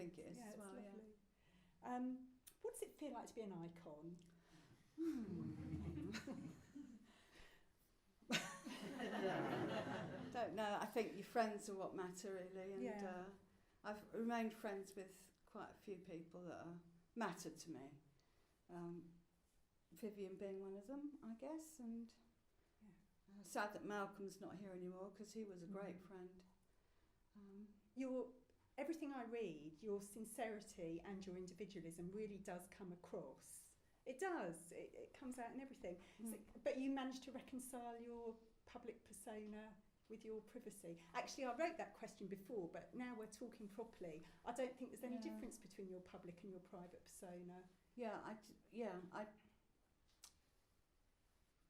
think it is as well, it's lovely. What does it feel like to be an icon? Don't know. I think your friends are what matter, really. And I've remained friends with quite a few people that mattered to me. Vivian being one of them, I guess. And sad that Malcolm's not here anymore because he was a great friend. Everything I read, your sincerity and your individualism really does come across. It does. It comes out in everything. So, but you managed to reconcile your public persona with your privacy. Actually, I wrote that question before, but now we're talking properly. I don't think there's any difference between your public and your private persona.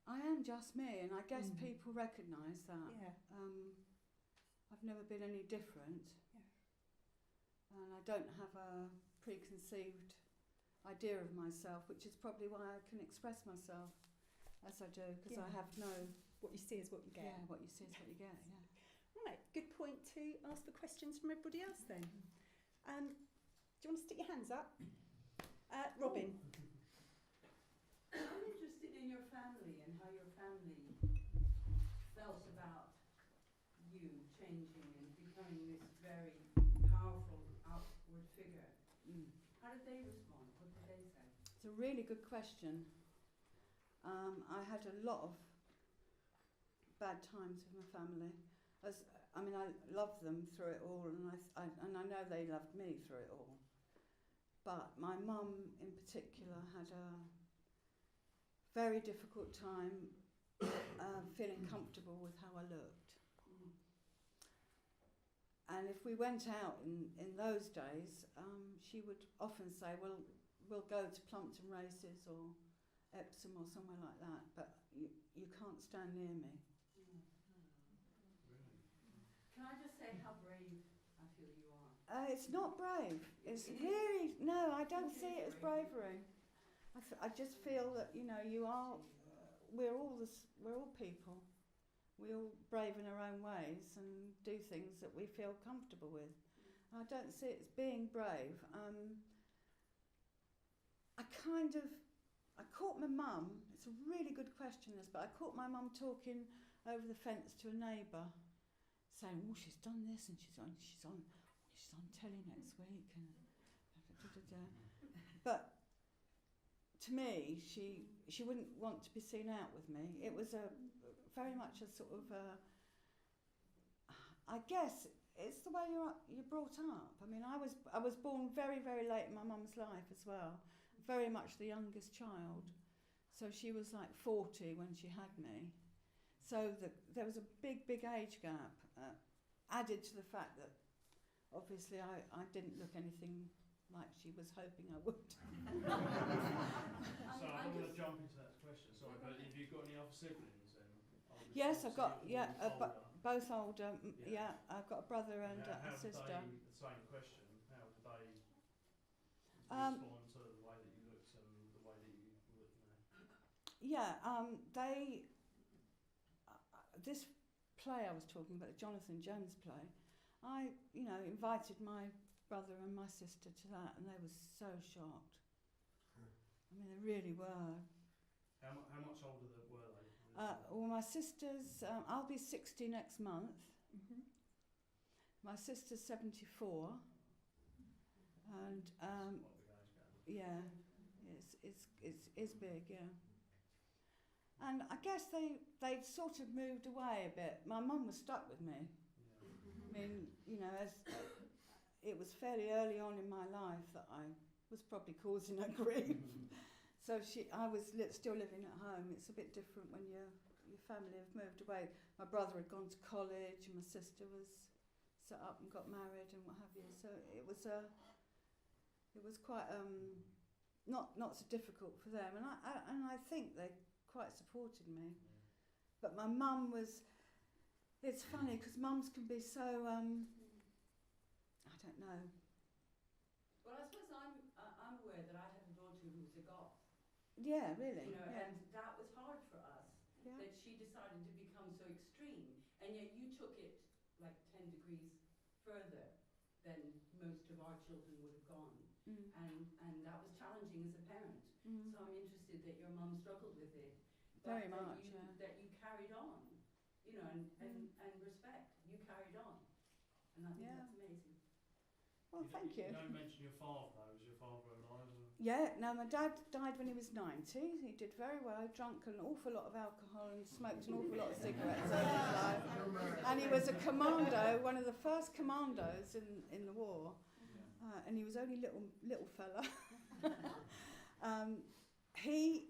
I am just me, and I guess people recognise that. Yeah. I've never been any different. Yeah. And I don't have a preconceived idea of myself, which is probably why I can express myself as I do, because I have no... What you see is what you get. Yeah, what you see is what you get, Right, good point to ask for questions from everybody else then. Do you want to stick your hands up? Robin. I'm interested in your family and how your family felt about you changing and becoming this very powerful outward figure. How did they respond? What did they say? It's a really good question. I had a lot of bad times with my family. I loved them through it all, and I know they loved me through it all. But my mum in particular had a very difficult time feeling comfortable with how I looked. And if we went out in those days, she would often say, well, we'll go to Plumpton races or Epsom or somewhere like that, but you can't stand near me. Can I just say how brave I feel you are? It's not brave. It's really, no, I don't see it as bravery. I just feel that, you are, we're all people. We're all brave in our own ways and do things that we feel comfortable with. I don't see it as being brave. I caught my mum, it's a really good question this, but I caught my mum talking over the fence to a neighbour, saying, she's done this and she's on telly next week and But to me, she wouldn't want to be seen out with me. It was very much a sort of I guess it's the way you're brought up. I mean, I was born very, very late in my mum's life as well, very much the youngest child. So she was like 40 when she had me. So there was a big, big age gap, added to the fact that obviously I didn't look anything like she was hoping I would. So I'm going to jump into that question, sorry, but have you got any other siblings then? Yes, I've got, both older, I've got a brother and a sister. The same question, how did they respond to the way that you looked and the way that you looked, this play I was talking about, the Jonathan Jones play, I, invited my brother and my sister to that, and they were so shocked. I mean, they really were. How much older were they? Well, my sister's, I'll be 60 next month. Mm-hmm. My sister's 74. And, it's big, yeah. And I guess they'd sort of moved away a bit. My mum was stuck with me. Yeah. I mean, as it was fairly early on in my life that I was probably causing her grief. So I was still living at home. It's a bit different when your family have moved away. My brother had gone to college, and my sister was set up and got married and what have you. So it was quite not so difficult for them. And I think they quite supported me. But my mum was. It's funny because mums can be so. I don't know. Well, I suppose I'm aware that I had a daughter who was a goth. Yeah, really. And that was hard for us. Yeah. That she decided to become so extreme, and yet you took it like 10 degrees further than most of our children would have gone. Mm. And that was challenging as a parent. Mm. So I'm interested that your mum struggled with it. Very but much, that you carried on, you know, and respect. You carried on. And I think that's amazing. Well, thank you. You don't mention your father though. Was your father alive? Or? Yeah, no, my dad died when he was 90. He did very well. He drank an awful lot of alcohol and smoked an awful lot of cigarettes over his life. And he was a commando, one of the first commandos in the war. And he was only little fella. He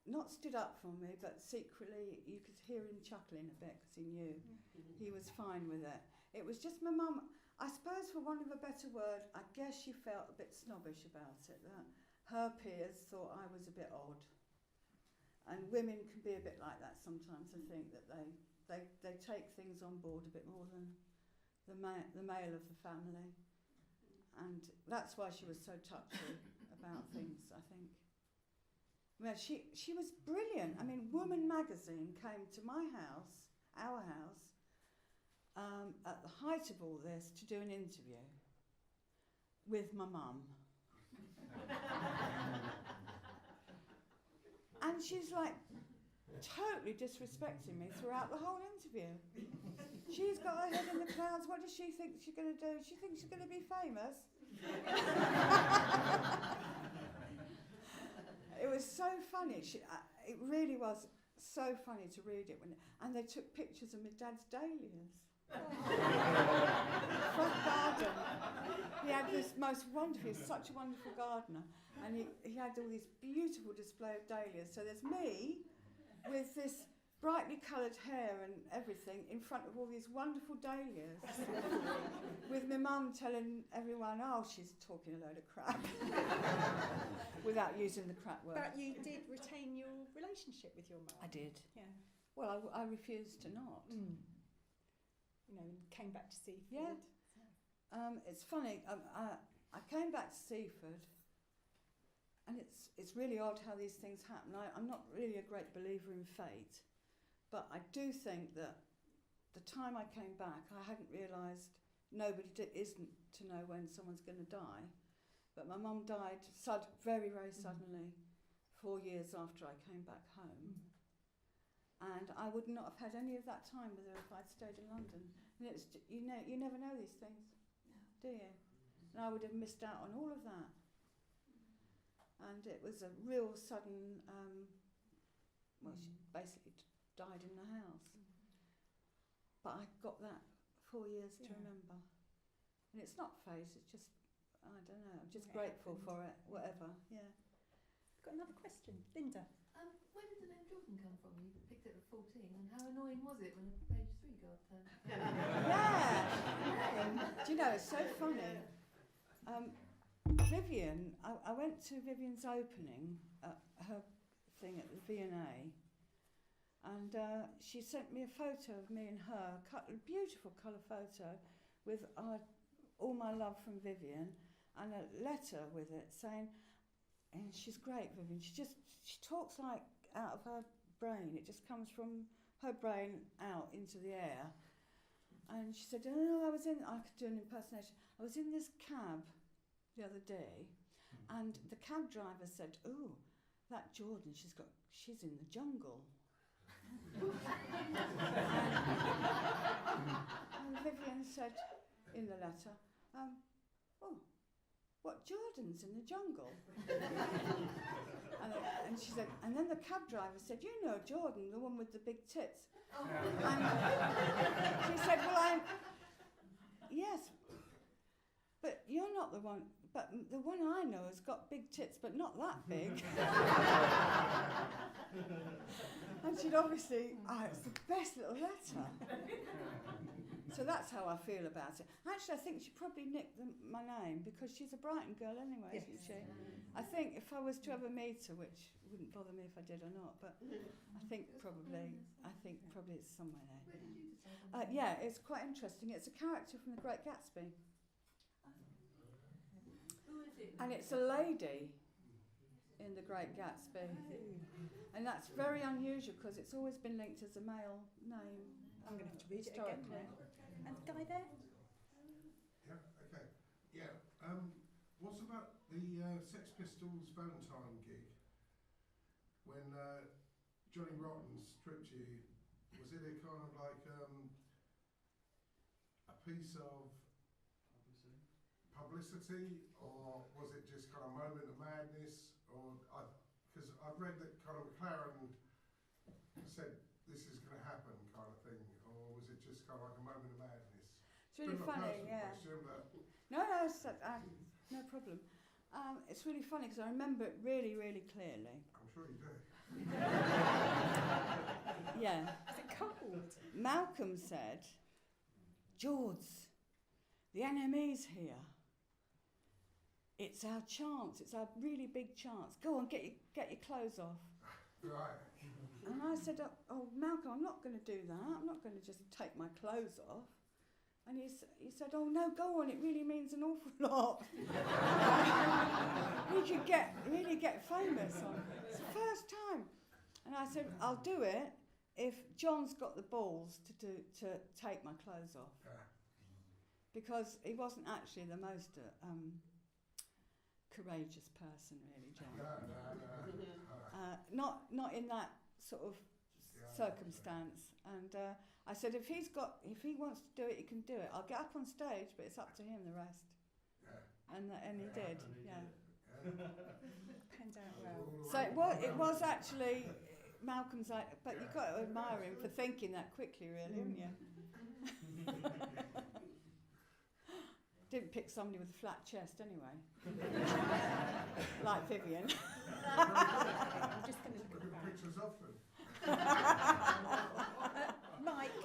not stood up for me, but secretly you could hear him chuckling a bit because he knew he was fine with it. It was just my mum, I suppose for want of a better word, I guess she felt a bit snobbish about it, that her peers thought I was a bit odd. And women can be a bit like that sometimes, I think, that they take things on board a bit more than the male of the family. And that's why she was so touchy about things, I think. Well, she was brilliant. I mean, Woman magazine came to my house, our house, at the height of all this to do an interview with my mum. And she's like totally disrespecting me throughout the whole interview. She's got her head in the clouds. What does she think she's going to do? She thinks she's going to be famous. It was so funny. It really was so funny to read it. And they took pictures of my dad's dahlias. Front garden. He had this most wonderful, he was such a wonderful gardener. And he had all these beautiful display of dahlias. So there's me with this brightly coloured hair and everything in front of all these wonderful dahlias. With my mum telling everyone, oh, she's talking a load of crap. Without using the crap word. But you did retain your relationship with your mum. I did. Yeah. Well, I refused to not. Mm. You know, and came back to Seaford. Yeah. It's funny. I came back to Seaford, and it's really odd how these things happen. I'm not really a great believer in fate, but I do think that the time I came back, I hadn't realised nobody isn't to know when someone's going to die. But my mum died very, very suddenly, 4 years after I came back home. And I would not have had any of that time with her if I'd stayed in London. And it's, you never know these things, do you? And I would have missed out on all of that. And it was a real sudden, she basically died in the house. But I got that 4 years to remember. And it's not fate, it's just, I don't know, I'm just grateful for it, whatever, yeah. Got another question. Linda. Where did the name Jordan come from? You picked it at 14, and how annoying was it when page 3 got Yeah! Do you know, it's so funny. Vivian, I went to Vivian's opening at her thing at the V&A, and she sent me a photo of me and her, a beautiful colour photo with all my love from Vivian, and a letter with it saying, and she's great, Vivian, she talks like out of her brain, it just comes from her brain out into the air. And she said, I could do an impersonation, I was in this cab the other day, and the cab driver said, oh, that Jordan, she's in the jungle. And Vivian said in the letter, oh, what, Jordan's in the jungle? And she said, and then the cab driver said, you know Jordan, the one with the big tits. And she said, well, yes, but you're not the one, but the one I know has got big tits, but not that big. And she'd obviously, it's the best little letter. So that's how I feel about it. Actually, I think she probably nicked my name because she's a Brighton girl anyway, isn't she? I think if I was to ever meet her, which wouldn't bother me if I did or not, but I think probably it's somewhere there. Where did you decide? Yeah, it's quite interesting. It's a character from The Great Gatsby. Who is it? And it's a lady in The Great Gatsby. And that's very unusual because it's always been linked as a male name. I'm going to have to read it again now. And the guy there? Yeah, okay. Yeah, what's about the Sex Pistols Valentine gig? When Johnny Rotten stripped you, was it a kind of like a piece of publicity, or was it just kind of a moment of madness? Or because I've read that kind of McLaren said this is going to happen kind of thing, or was it just kind of like a moment of madness? It's really funny, yeah. No, no problem. It's really funny because I remember it really, really clearly. I'm sure you do. Yeah. Is it cold? Malcolm said, "George, the enemy's here. It's our chance. It's our really big chance. Go on, get your clothes off." Right. And I said, "Oh, Malcolm, I'm not going to do that. I'm not going to just take my clothes off." And he said, "Oh no, go on. It really means an awful lot. We could really get famous on it. It's the first time." And I said, "I'll do it if John's got the balls to take my clothes off." Yeah. Because he wasn't actually the most courageous person, really, John. No. Not in that sort of circumstance. And I said, if he wants to do it, he can do it. I'll get up on stage, but it's up to him, the rest. Yeah. And he did. Yeah. Panned out well. So it was actually Malcolm's. But you've got to admire him for thinking that quickly, really, haven't you? Didn't pick somebody with a flat chest anyway. Like Vivian. I'm just going to look Look at at that. the pictures of them.